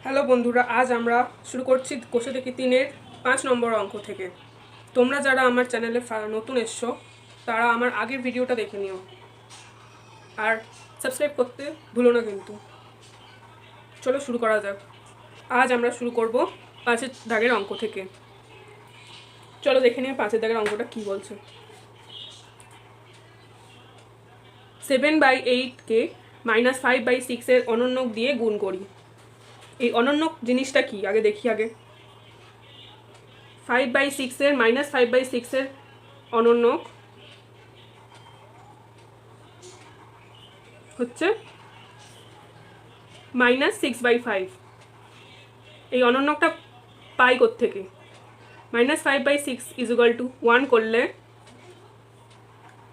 Hello বন্ধুরা, আজ আমরা শুরু করছি কোষে দেখি 3-এর 5 নম্বর অঙ্ক থেকে। তোমরা যারা আমার চ্যানেলে নতুন এসছো তারা আমার আগের ভিডিওটা দেখে নিও আর সাবস্ক্রাইব করতে ভুলো না কিন্তু। চলো শুরু করা যাক। আজ আমরা শুরু করব 5-এর দাগের অঙ্ক থেকে। চলো দেখে নিও 5-এর দাগের অঙ্কটা কী বলছে। 7/8কে -5/6 এর অনন্যক দিয়ে গুণ করি। এই অনন্যক জিনিসটা কি আগে দেখি। 5/6 এর -5/6 এর অনন্যক হচ্ছে -6/5। এই অনন্যকটা পাই কোত্থেকে? -5/6 = 1 করলে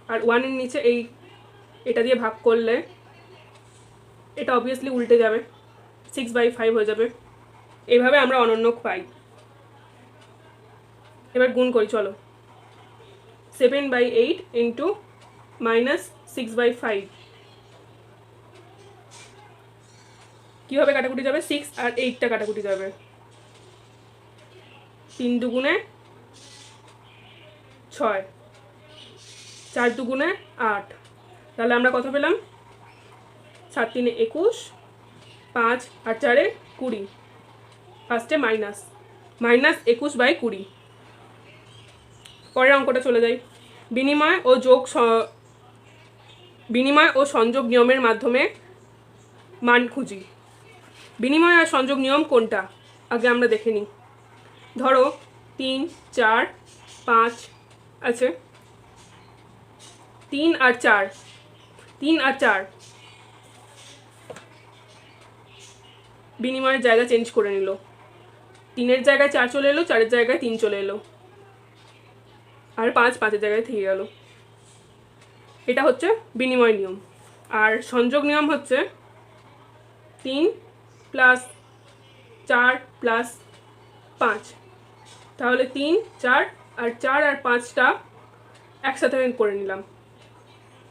আর 1-এর নিচে এটা দিয়ে ভাগ করলে এটা অবভিয়াসলি উল্টে যাবে, 6/5 হয়ে যাবে। এইভাবে আমরা অনন্যক পাই। এবার গুণ করি চলো। 7/8 ইন্টু -6/5 কীভাবে কাটাকুটি যাবে? 6 আর 8টা কাটাকুটি যাবে। 3 দুগুণে 6, 4 দুগুণে 8। তাহলে আমরা কত পেলাম? 7 3 21, 5 আর 4 20। ফার্স্টে -21/20। পরের অঙ্কটা চলে যাই। বিনিময় ও সংযোগ নিয়মের মাধ্যমে মান খুঁজি। বিনিময় আর সংযোগ নিয়ম কোনটা আগে আমরা দেখে নিই। ধরো 3 4 5 আছে, 3 আর 4 বিনিময়ের জায়গা চেঞ্জ করে নিল। 3-এর জায়গায় 4 চলে এলো, 4-এর জায়গায় 3 চলে এলো, আর 5 5-এর জায়গায় থেকে গেল। এটা হচ্ছে বিনিময় নিয়ম। আর সংযোগ নিয়ম হচ্ছে 3 + 4 + 5। তাহলে 3 4 আর 4 আর 5টা একসাথে করে নিলাম।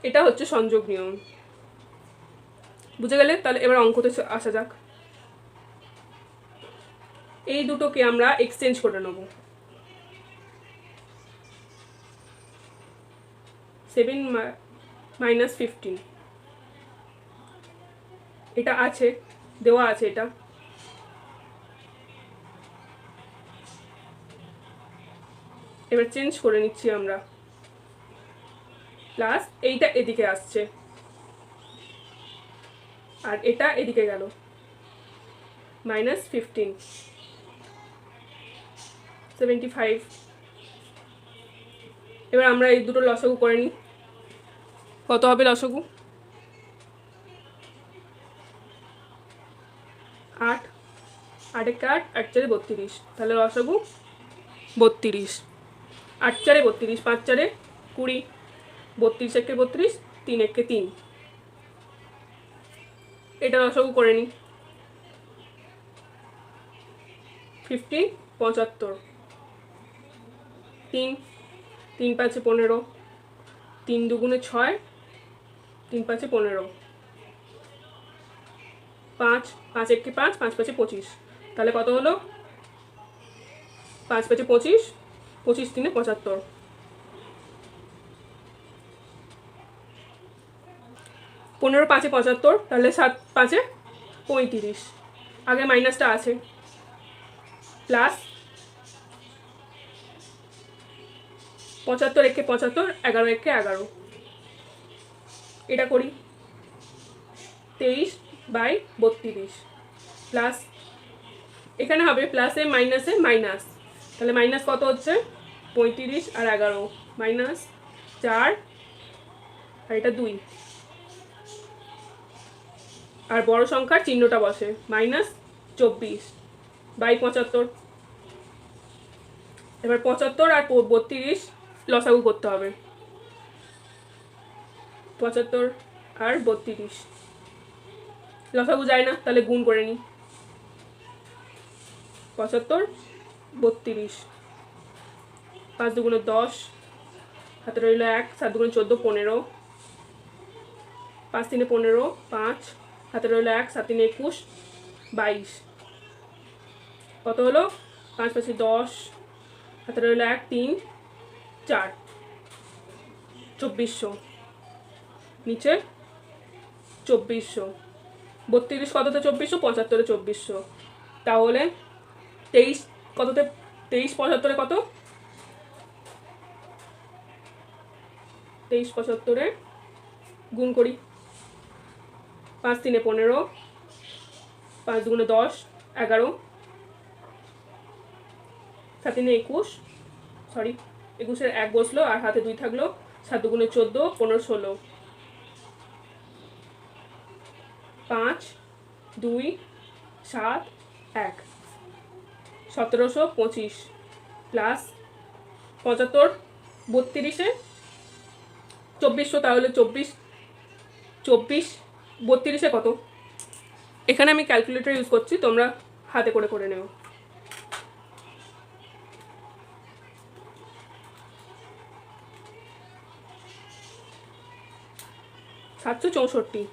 এটা হচ্ছে সংযোগ নিয়ম। বুঝে গেলে? তাহলে এবার অঙ্কতে আসা যাক। এই দুটোকে আমরা এক্সচেঞ্জ করে নেব। 7 - 15 এটা আছে, দেওয়া আছে। এটা এবার চেঞ্জ করে নিচ্ছি আমরা। প্লাস এইটা এদিকে আসছে আর এটা এদিকে গেল, -15 75। এবার আমরা এই দুটো লসাগু করে নিই। কত হবে লসাগু? 8 8 একে 8, 8 4 32। তাহলে লসাগু 32। 8 4 32, 5 4 20, 32 একে 32, 3 একে 3। এটা লসাগু করে নিই। 15 75, 3 3 5 15, 3 দুগুণে 6, 3 5 15, 5 5 একে 5, 5 5 25। তাহলে কত হলো? 5 5 25, 25 3 75। 15 5 75, তাহলে 7 5 35। আগে মাইনাসটা আছে, প্লাস 75 একে 75, 11 একে 11। এটা করি 23/32 প্লাস এখানে হবে প্লাসে মাইনাসে মাইনাস। তাহলে মাইনাস কত হচ্ছে? 35 আর 11, -4 আর এটা 2। আর বড় সংখ্যার চিহ্নটা বসে, -24/75। এবার 75 আর 32 লসাগু করতে হবে। 75 আর 32 লসাগু যায় না, তাহলে গুণ করে নিই। 75 32, 5 দুগুণে 10, হাতে রইল 1, 7 দুগুণে 14 15, 5 3 15, 5 হাতে রইল 1, 7 3 21, 22। কত হলো? 5 5 10, হাতে রইলো 1 3 4, 2400, নিচে 2400, 32 কততে 2400, 75-এ 2400, তাহলে 23 কততে, 23 75-এ কত? 23 75-এ গুণ করি, 5 3 15, 5 2 10, 11, 7 3 21, সরি 21-এর 1 বসলো আর হাতে 2 থাকলো, 7 2 14, 15 16, 5 2 7 1, 1725 প্লাস 75 32-এ 2400, তাহলে 24 32-এ কত? এখানে আমি ক্যালকুলেটর ইউজ করছি, তোমরা হাতে করে নেও। 764,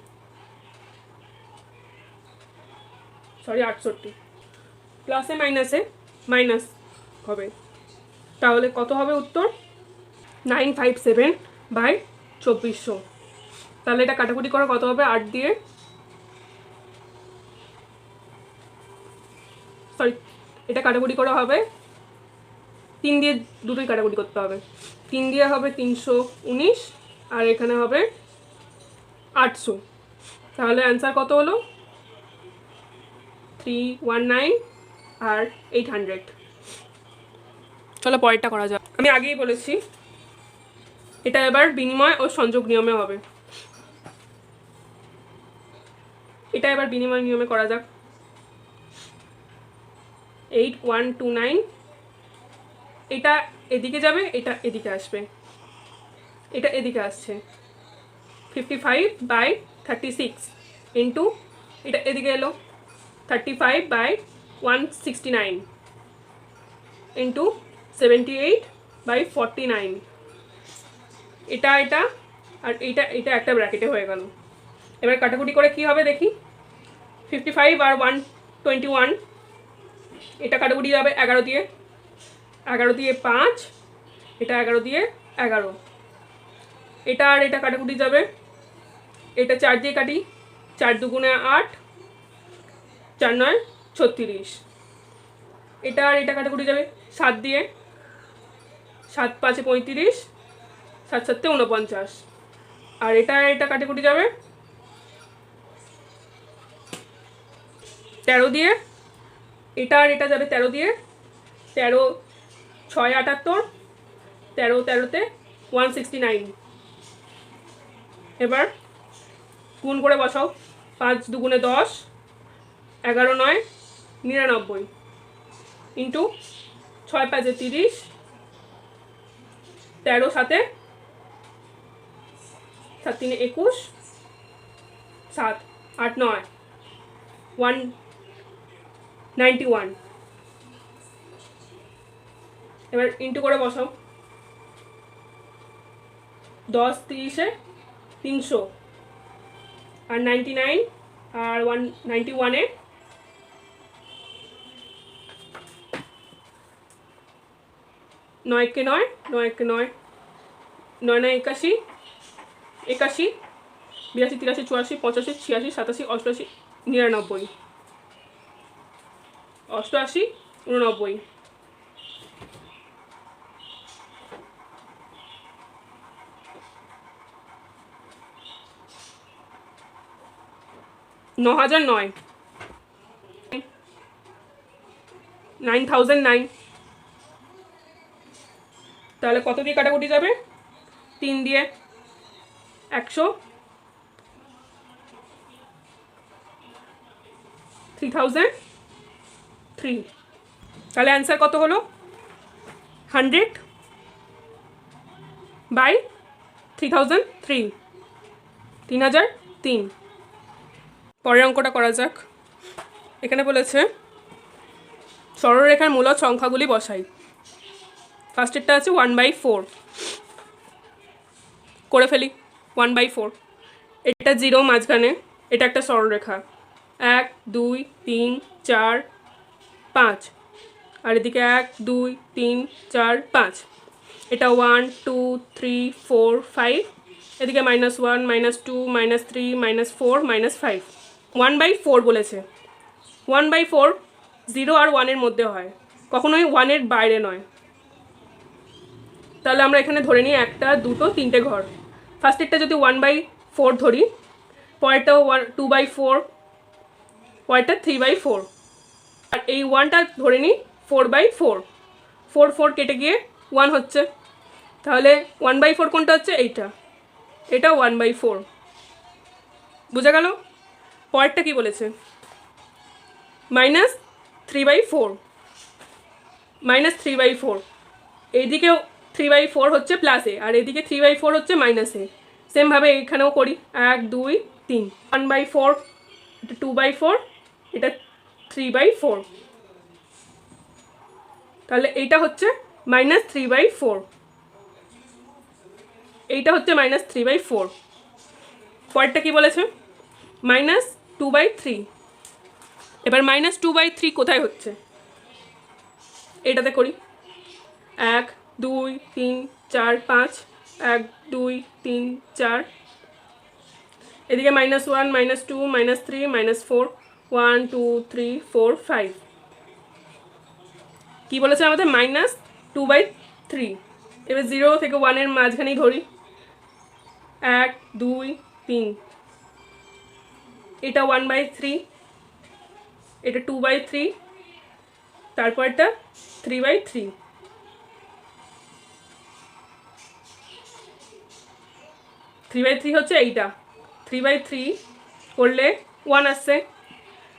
সরি 68, প্লাসে মাইনাসে মাইনাস হবে, তাহলে কত হবে উত্তর? 957/2400। তাহলে এটা কাটাকুটি করা কত হবে? 8 দিয়ে, সরি এটা কাটাকুটি করা হবে 3 দিয়ে, দুটোই কাটাকুটি করতে হবে। 3 দিয়ে হবে 319 আর এখানে হবে 800, তাহলে অ্যান্সার কত হলো? 319 আর 800। চলো পরেরটা করা যাক। আমি আগেই বলেছি এটা এবার বিনিময় ও সংযোগ নিয়মে হবে। এটা এবার বিনিময় নিয়মে করা যাক। 8129, এটা এদিকে যাবে, এটা এদিকে আসবে, এটা এদিকে আসছে। 55/36 ইন্টু এটা এদিকে এলো 35/169 ইন্টু 78/49, এটা এটা আর এটা এটা একটা ব্র্যাকেটে হয়ে গেল। এবার কাটাকুটি করে কি হবে দেখি। 55 আর 121, এটা কাটাকুটি যাবে 11 দিয়ে, 11 দিয়ে 5, এটা 11 দিয়ে 11, এটা আর এটা কাটাকুটি যাবে, এটা 4 দিয়ে কাটি, 4 2 8, 4 9 36, এটা আর এটা কাটাকুটি যাবে 7 দিয়ে, 7 5 35, 7 7 49, আর এটা এটা কাটাকুটি যাবে 13 দিয়ে, এটা আর এটা যাবে 13 দিয়ে, 13 6 78, 13 13-তে 169। এবার গুণ করে বসাও, 5 2 10, 11 9 99 ইন্টু 6 5 30, 13 7 7 3 21, 7 8 9 191। এবার ইন্টু করে বসাও, 10 30-এ 300 আর 99 আর 191-এ 9 কে 9, 9 কে 9, 9 9 81, 81 82 83 84 85 86 87 88 99 88 89, 9009, 9009, তাহলে কত দিয়ে কাটাকুটি যাবে? 3 দিয়ে 100, 3003, তাহলে অ্যান্সার কত হলো? 100/3003, 3003। পরের অঙ্কটা করা যাক। এখানে বলেছে সরলরেখার মূলদ সংখ্যাগুলি বসাই। ফার্স্টেরটা আছে 1/4, করে ফেলি। 1/4, এটা 0 মাঝখানে, এটা একটা সরলরেখা, 1 2 3 4 5, আর এদিকে 1 2 3 4 5, এটা 1 2 3 4 5, এদিকে -1 -2 -3 -4 -5, 1/4 বলেছে। 1/4 0 আর 1 এর মধ্যে হয়, কখনোই 1 এর বাইরে নয়। তাহলে আমরা এখানে ধরে নিই 1টা 2টো 3টে ঘর। ফার্স্টেরটা যদি 1/4 ধরি, পরেরটা 2/4, পরেরটা 3/4, আর এই 1টা ধরে নিই 4/4, 4 4 কেটে গিয়ে 1 হচ্ছে। তাহলে 1/4 কোনটা হচ্ছে? এইটা, এটা 1/4। বুঝা গেল? পরেরটা কি বলেছে? -3/4, -3/4, এইদিকেও 3/4 হচ্ছে প্লাসে, আর এদিকে 3/4 হচ্ছে মাইনাসে। সেমভাবে এইখানেও করি, 1 2 3, 1/4, এটা 2/4, এটা 3/4। তাহলে এইটা হচ্ছে -3/4, এইটা হচ্ছে -3/4। পরেরটা কি বলেছে? -2/3। এবার -2/3 কোথায় হচ্ছে? এটাতে করি, 1 2 3 4 5, 1 2 3 4, এদিকে -1 -2 -3 -4, 1 2 3 4 5। কি বলেছে আমাদের? -2/3। এবার 0 থেকে 1 এর মাঝখানেই ধরি, 1 2 3, এটা 1/3, এটা 2/3, তারপরটা 3/3। 3/3 হচ্ছে এইটা, 3/3 করলে 1 আসছে।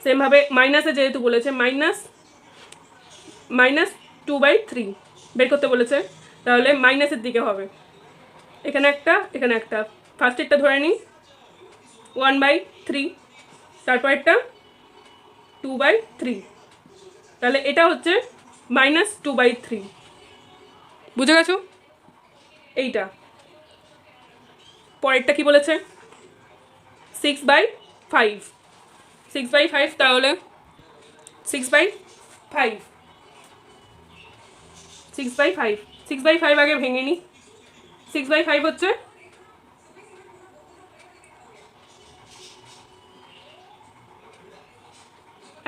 সেমভাবে মাইনাসে যেহেতু বলেছে, -2/3 বের করতে বলেছে, তাহলে মাইনাসের দিকে হবে। এখানে একটা, এখানে একটা। ফার্স্টেরটা ধরে নিই 1/3, তারপরেরটা 2/3, তাহলে এটা হচ্ছে -2/3। বুঝে গেছো? এইটা। পরেরটা কি বলেছে? 6/5, 6/5, তাহলে 6/5, 6/5, 6/5 আগে ভেঙে নিই। 6/5 হচ্ছে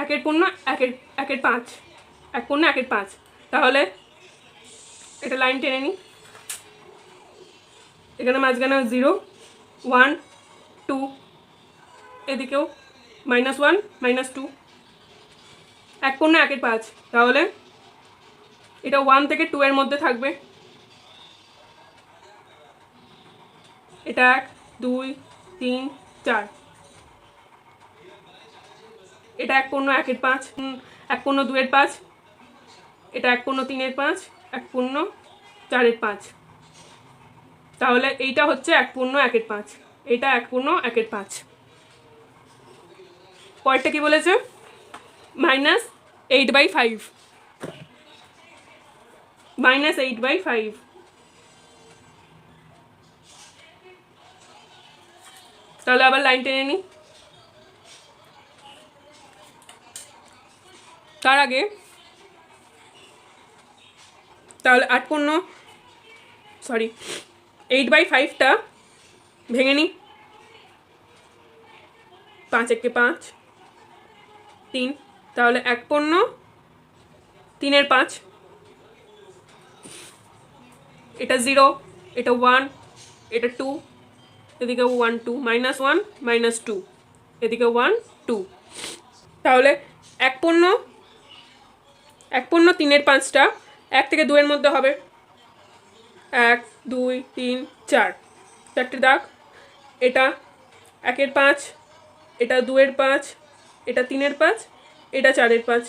1/5, 1/5। তাহলে এটা লাইন টেনে নিই, এখানে মাঝখানে 0 1 2, এদিকেও -1 -2, 1/5। তাহলে এটা 1 থেকে 2 এর মধ্যে থাকবে। এটা 1 2 3 4, এটা 1/5, 1/2, এটা 1/3, 1/4, তাহলে এইটা হচ্ছে 1/5, এটা 1/5। পরেরটা কি বলেছে? -8/5, -8/5। তাহলে আবার লাইন টেনে নিই। তার আগে তাহলে 8/5টা ভেঙে নিই, 5 1 5 3, তাহলে 1/3, এটা 0, এটা 1, এটা 2, এদিকে 1 2, -1 -2, এদিকে 1 2, তাহলে 1/3টা 1 থেকে 2 এর মধ্যে হবে। 1 2 3 4, 4টে দাগ। এটা 1/5, এটা 2/5, এটা 3/5, এটা 4/5।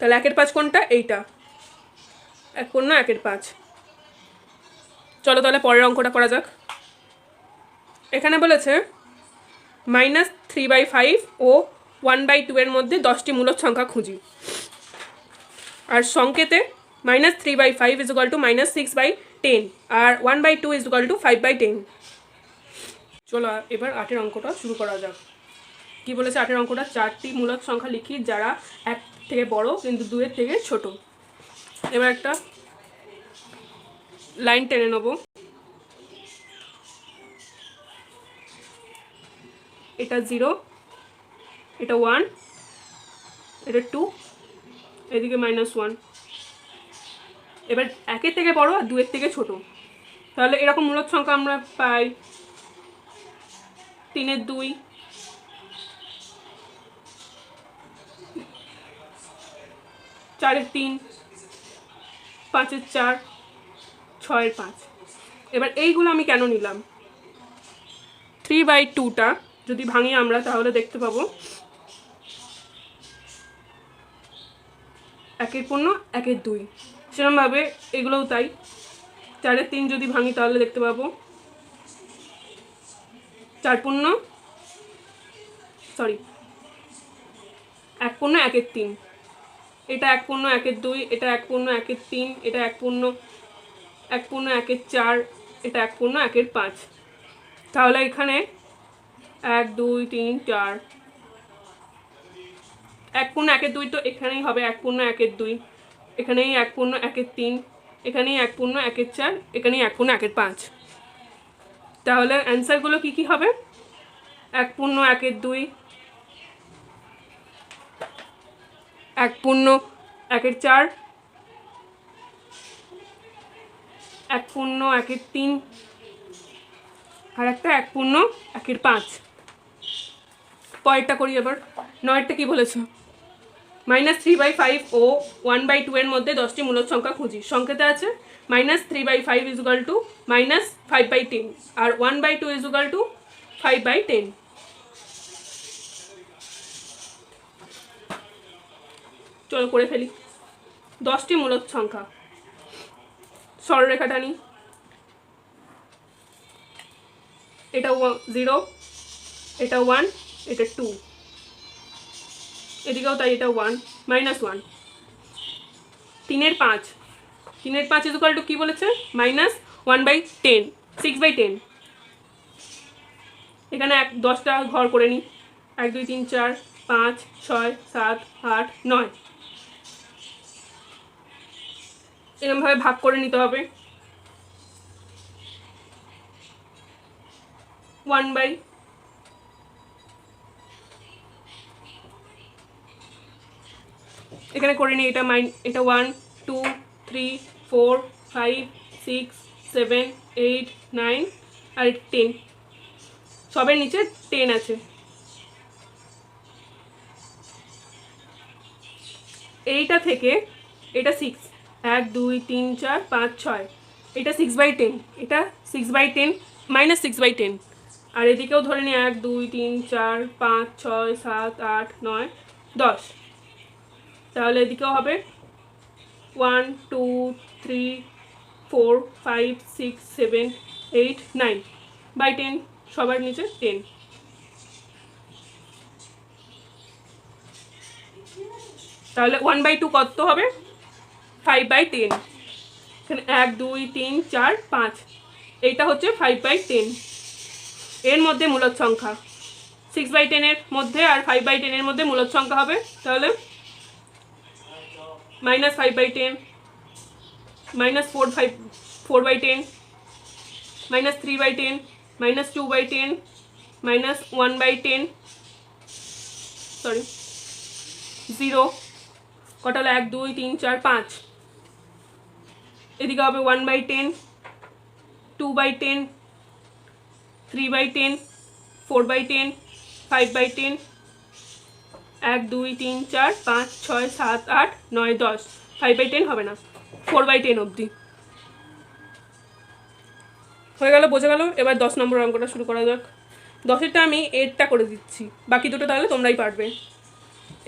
তাহলে 1/5 কোনটা? এইটা, 1/5। চলো তাহলে পরের অঙ্কটা করা যাক। এখানে বলেছে -3/5 ও 1/2 এর মধ্যে 10টি মূলদ সংখ্যা খুঁজি। আর সংকেতে -3/5 = -6/10, আর 1/2 = 5/10। চলো এবার 8এর অঙ্কটা শুরু করা যাক। কি বলেছে 8এর অঙ্কটা? 4টি মূলদ সংখ্যা লিখি যারা থেকে বড় কিন্তু 2-এর থেকে ছোট। এবার একটা লাইন টেনে নেব। এটা 0, এটা 1, এটা 2, এদিকে -1। এবার 1-এর থেকে বড় আর 2-এর থেকে ছোট, তাহলে এরকম মূলদ সংখ্যা আমরা পাই 3-এর 2, 4-এর 3, 5-এর 4, 6-এর 5। এবার এইগুলো আমি কেন নিলাম, 3/2টা যদি ভাঙি আমরা তাহলে দেখতে পাবো 1-এর পূর্ণ 1-এর 2, সেরকমভাবে এগুলোও তাই। 4-এর 3 যদি ভাঙি তাহলে দেখতে পাবো 1 পূর্ণ 1-1-এর 3, এটা 1 পূর্ণ 1-এর 2, এটা 1 পূর্ণ 1-এর 3, এটা 1 পূর্ণ 1-1-এর 4, এটা 1 পূর্ণ 1-এর 5। তাহলে এখানে 1 2 3 4, 1 পূর্ণ 1-এর 2 তো এখানেই হবে 1 পূর্ণ 1-এর 2, এখানেই 1 পূর্ণ 1-এর 3, এখানেই 1 পূর্ণ 1-এর 4, এখানেই 1 পূর্ণ 1-এর 5। তাহলে অ্যান্সারগুলো কি কি হবে, 1 পূর্ণ 1-এর 2, 1 পূর্ণ 1-এর 4, 1 পূর্ণ 1-এর 3, আর একটা 1 পূর্ণ 1-এর 5। পরেরটা করি এবার। 9টা কি বলেছে, -3/5 ও 1/2 এর মধ্যে 10টি মূলদ সংখ্যা খুঁজি। সংকেতে আছে -3/5 = -5/10 আর 1/2 = 5/10। চলো করে ফেলি। 10টি মূলদ সংখ্যা, সরলরেখা টানি। এটা 0, এটা 1, এটা 2, এদিকেও তাই, এটা 1 -1। 3-এর 5, 3-এর 5 = কি বলেছে, -1/10, 6/10। এখানে 10টা ঘর করে নিই, 1 2 3 4 5 6 7 8 9, এরকমভাবে ভাগ করে নিতে হবে। 1/, এখানে করে নিই, এটা 1 2 3 4 5 6 7 8 9 আর 10, সবের নিচে 10 আছে। এইটা থেকে এটা 6, 1 2 3 4 5 6, এটা 6/10, এটা 6/10 -6/10। আর এদিকেও ধরে নিই 1 2 3 4 5 6 7 8 9 10, তাহলে এদিকেও হবে 1 2 3 4 5 6 7 8 9/10, সবার নিচে 10। তাহলে 1/2 কত হবে, 5/10। এখানে 1 2 3 4 5, এইটা হচ্ছে 5/10। এর মধ্যে মূলদ সংখ্যা 6/10 এর মধ্যে আর 5/10 এর মধ্যে মূলদ সংখ্যা হবে, তাহলে -5/10, -4/10, -3/10, -2/10, -1/10, 0, কটা হলো 1 2 3 4 5, এদিকে হবে 1/10, 2/10, 3/10, 4/10, 5/10, 1 2 3 4 5 6 7 8 9 10, 5/10 হবে না, 4/10 অবধি হয়ে গেল, বোঝা গেল। এবার 10 নম্বর অঙ্কটা শুরু করা যাক। 10এরটা আমি 8টা করে দিচ্ছি, বাকি দুটো তাহলে তোমরাই পারবে।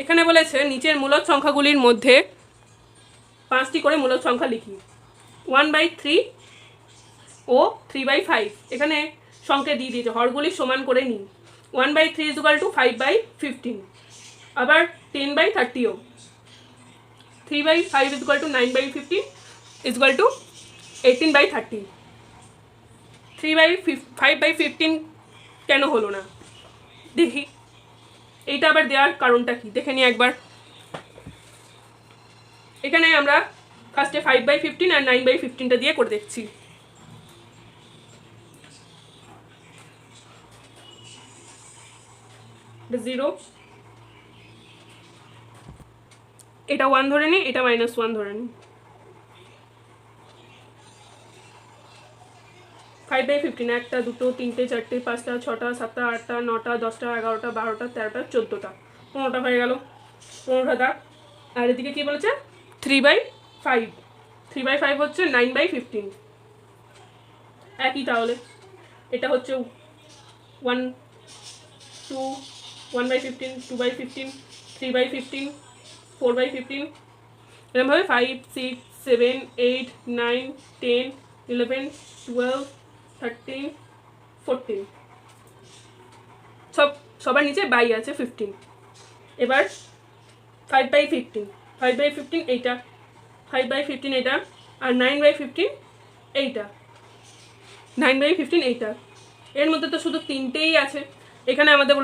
এখানে বলেছে নিচের মূলদ সংখ্যাগুলির মধ্যে 5টি করে মূলদ সংখ্যা লিখি। 1/3 ও 3/5, এখানে সংখ্যা দিয়ে দিয়েছে, হরগুলি সমান করে নিই। 1/3 = 5/15, আবার 10/30ও। 3/5 = 9/15 = 18/30। 5/15 কেন হলো না দেখি, এইটা আবার দেওয়ার কারণটা কি দেখে নিই একবার। এখানে আমরা ফার্স্টে 5/15 আর 9/15টা দিয়ে করে দেখছি। এটা 0, এটা 1 ধরে নিই, এটা -1 ধরে নিই। 5/15 1টা 2টো 3টে 4টে 5টা 6টা 7টা 8টা 9টা 10টা 11টা 12টা 13টা 14টা 15টা হয়ে গেল। 15টা দাগ। আর এদিকে কি বলেছে 3/5, 3/5 হচ্ছে 9/15, একই তাহলে। এটা হচ্ছে 1 2 1/15 2/15 3/15 4/15, এরকমভাবে 5 6 7 8 9 10 11 12 13 14, সবার নিচে বাই আছে 15। এবার 5/15 5/15 এইটা, 5/15 এটা, আর 9/15 এইটা, 9/15 এইটা। এর মধ্যে তো শুধু 3টেই আছে। এখানে আমাদের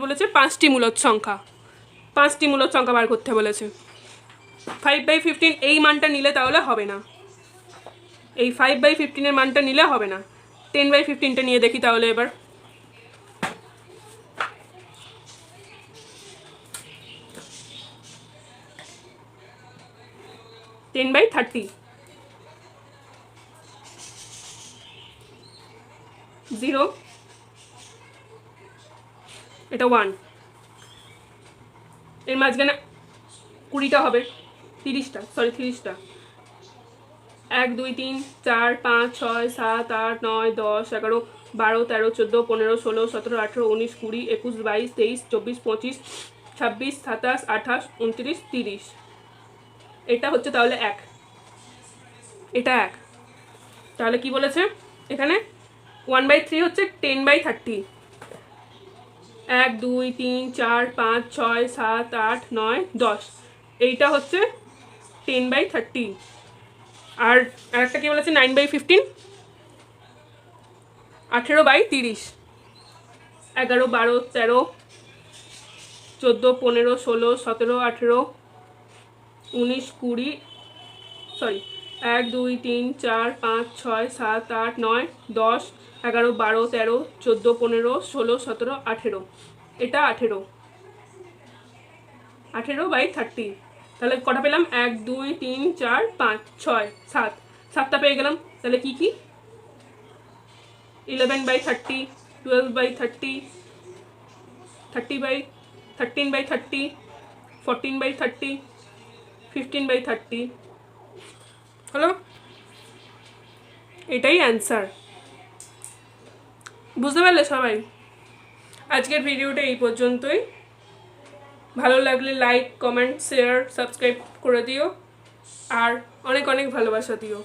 বলেছে 5টি মূলদ সংখ্যা, 5টি মূলদ সংখ্যা বার করতে বলেছে। 5/15 এই মানটা নিলে তাহলে হবে না, এই 5/15 মানটা নিলে হবে না। 10/15টা নিয়ে দেখি তাহলে এবার। টেন বাই 30, 0, এটা 1, এর মাঝখানে 20টা হবে, 30টা 1 2 3 4 5 6 7 8 9 10 11 12 13 14 15 16 17 18 19 20 21 22 23 24 25 26 27 28 29 30, এটা হচ্ছে তাহলে 1, এটা 1। তাহলে কি বলেছে এখানে 1/3 হচ্ছে 10/30, 1 2 3 4 5 6 7 8 9 10, এইটা হচ্ছে 10/30। আর একটা কি বলেছে 9/15, 18/30, 11 12 13 14 15 16 17 18 19 20, সরি 1 2 3 4 5 6 7 8 9 10 11 12 13 14 15 16 17 18, এটা 18/30। তাহলে কটা পেলাম 1 2 3 4 5 6 7, 7টা পেয়ে গেলাম। তাহলে কি কি 11/30 12/30 13/30 14/30 15/30 হলো, এটাই অ্যান্সার। বুঝতে পারলে সবাই? আজকের ভিডিওটা এই পর্যন্তই। ভালো লাগলে লাইক কমেন্ট শেয়ার সাবস্ক্রাইব করে দিও, আর অনেক অনেক ভালোবাসা দিও।